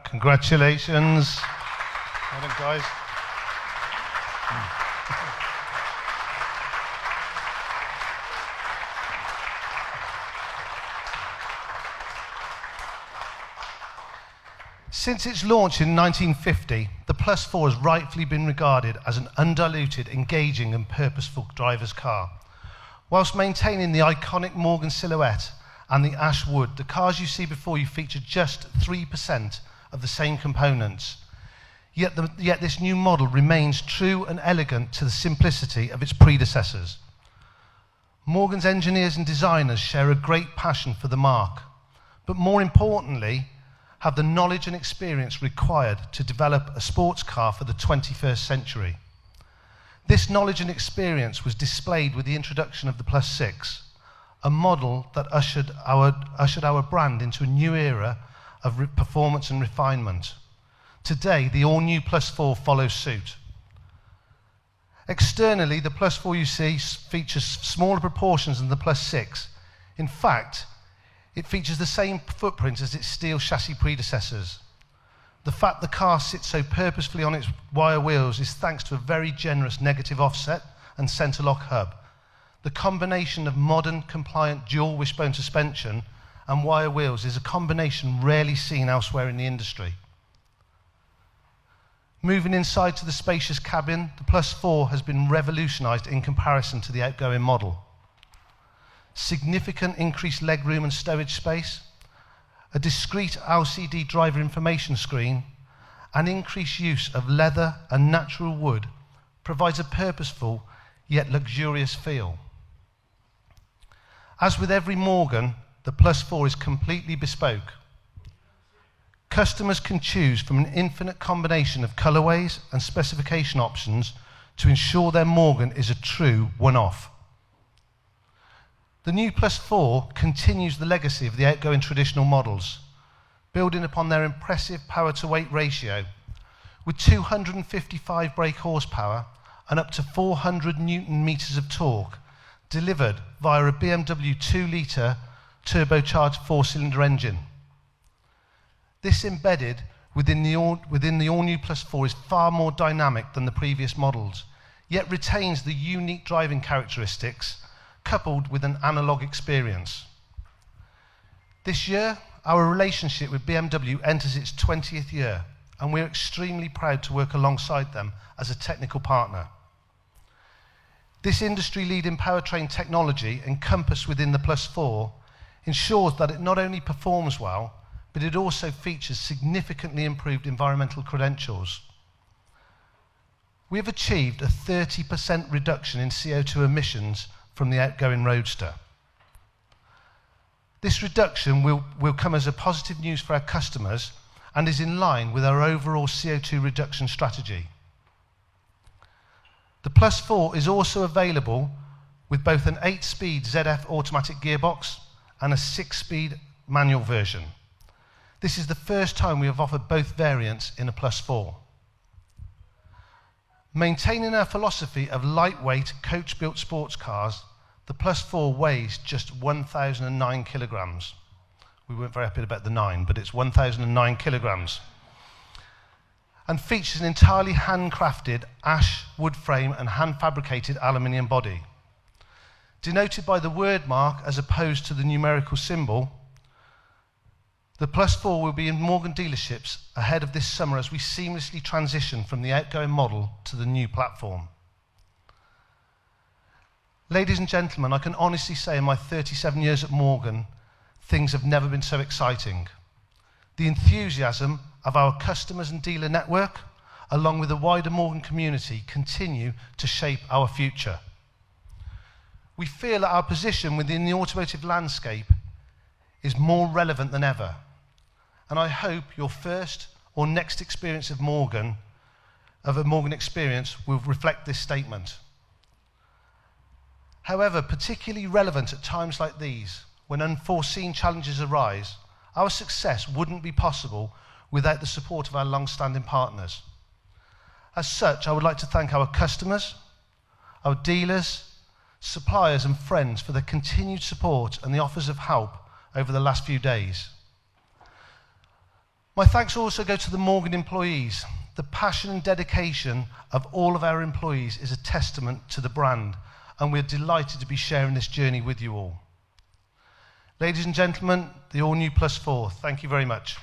Congratulations. Well done, guys. Since its launch in 1950, the Plus 4 has rightfully been regarded as an undiluted, engaging and purposeful driver's car. Whilst maintaining the iconic Morgan silhouette and the ash wood, the cars you see before you feature just 3% of the same components. Yet this new model remains true and elegant to the simplicity of its predecessors. Morgan's engineers and designers share a great passion for the marque, but more importantly, have the knowledge and experience required to develop a sports car for the 21st century. This knowledge and experience was displayed with the introduction of the Plus 6, a model that ushered our brand into a new era of performance and refinement. Today, the all-new Plus 4 follows suit. Externally, the Plus 4 you see features smaller proportions than the Plus 6. In fact, it features the same footprint as its steel chassis predecessors. The fact the car sits so purposefully on its wire wheels is thanks to a very generous negative offset and centre lock hub. The combination of modern, compliant dual wishbone suspension and wire wheels is a combination rarely seen elsewhere in the industry. Moving inside to the spacious cabin, the Plus 4 has been revolutionised in comparison to the outgoing model. Significant increased legroom and stowage space, a discrete LCD driver information screen, and increased use of leather and natural wood provides a purposeful yet luxurious feel. As with every Morgan, the Plus 4 is completely bespoke. Customers can choose from an infinite combination of colourways and specification options to ensure their Morgan is a true one-off. The new Plus 4 continues the legacy of the outgoing traditional models, building upon their impressive power-to-weight ratio, with 255 brake horsepower and up to 400 Newton-meters of torque, delivered via a BMW 2-litre turbocharged 4-cylinder engine. This embedded within the all-new Plus 4 is far more dynamic than the previous models, yet retains the unique driving characteristics coupled with an analogue experience. This year, our relationship with BMW enters its 20th year, and we're extremely proud to work alongside them as a technical partner. This industry-leading powertrain technology encompassed within the Plus 4 ensures that it not only performs well, but it also features significantly improved environmental credentials. We have achieved a 30% reduction in CO2 emissions from the outgoing Roadster. This reduction will come as a positive news for our customers and is in line with our overall CO2 reduction strategy. The Plus 4 is also available with both an 8-speed ZF automatic gearbox and a 6-speed manual version. This is the first time we have offered both variants in a Plus 4. Maintaining our philosophy of lightweight, coach-built sports cars, the Plus 4 weighs just 1,009 kilograms. We weren't very happy about the 9, but it's 1,009 kilograms. And features an entirely handcrafted ash wood frame and hand-fabricated aluminium body. Denoted by the word mark as opposed to the numerical symbol, the Plus 4 will be in Morgan dealerships ahead of this summer as we seamlessly transition from the outgoing model to the new platform. Ladies and gentlemen, I can honestly say in my 37 years at Morgan, things have never been so exciting. The enthusiasm of our customers and dealer network, along with the wider Morgan community, continue to shape our future. We feel that our position within the automotive landscape is more relevant than ever, and I hope your first or next experience of a Morgan experience, will reflect this statement. However, particularly relevant at times like these, when unforeseen challenges arise, our success wouldn't be possible without the support of our long-standing partners. As such, I would like to thank our customers, our dealers, suppliers and friends for their continued support and the offers of help over the last few days. My thanks also go to the Morgan employees. The passion and dedication of all of our employees is a testament to the brand, and we're delighted to be sharing this journey with you all. Ladies and gentlemen, the all-new +4, thank you very much.